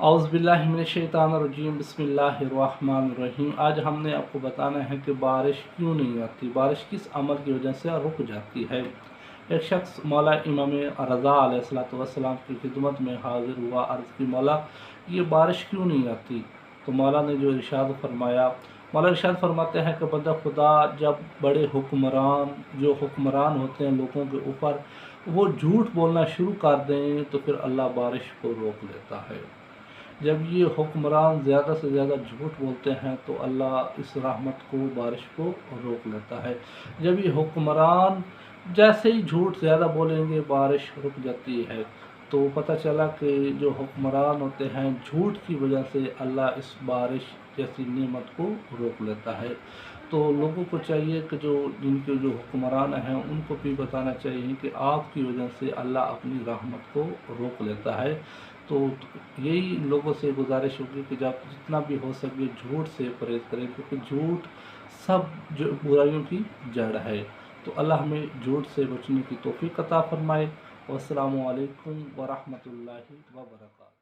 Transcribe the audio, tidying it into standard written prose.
औज़ुबिल्लाहिमिनश्शैतानिर्रजीम बिस्मिल्लाहिर्रहमानिर्रहीम। आज हमने आपको बताना है कि बारिश क्यों नहीं आती, बारिश किस अमल की वजह से रुक जाती है। एक शख्स मौला इमाम रज़ा अलैहिस्सलाम की खिदमत में हाजिर हुआ, अर्ज़ की मौला ये बारिश क्यों नहीं आती। तो मौला ने जो इरशाद फरमाया, मौला इरशाद फरमाते हैं कि बंदा खुदा जब बड़े हुक्मरान जो हुक्मरान होते हैं लोगों के ऊपर वो झूठ बोलना शुरू कर दें तो फिर अल्लाह बारिश को रोक लेता है। जब ये हुक्मरान ज़्यादा से ज़्यादा झूठ बोलते हैं तो अल्लाह इस रहमत को बारिश को रोक लेता है। जब ये हुक्मरान जैसे ही झूठ ज़्यादा बोलेंगे बारिश रुक जाती है। तो पता चला कि जो हुक्मरान होते हैं झूठ की वजह से अल्लाह इस बारिश जैसी नेमत को रोक लेता है। तो लोगों को चाहिए कि जो जिनके जो हुक्मरान हैं उनको भी बताना चाहिए कि आपकी वजह से अल्लाह अपनी रहमत को रोक लेता है। तो यही लोगों से गुजारिश होगी कि जब जितना भी हो सके झूठ से परहेज़ करें, क्योंकि झूठ सब जो बुराइयों की जड़ है। तो अल्लाह हमें झूठ से बचने की तौफीक अता फरमाए। अस्सलामु अलैकुम व रहमतुल्लाहि व बरकातहू।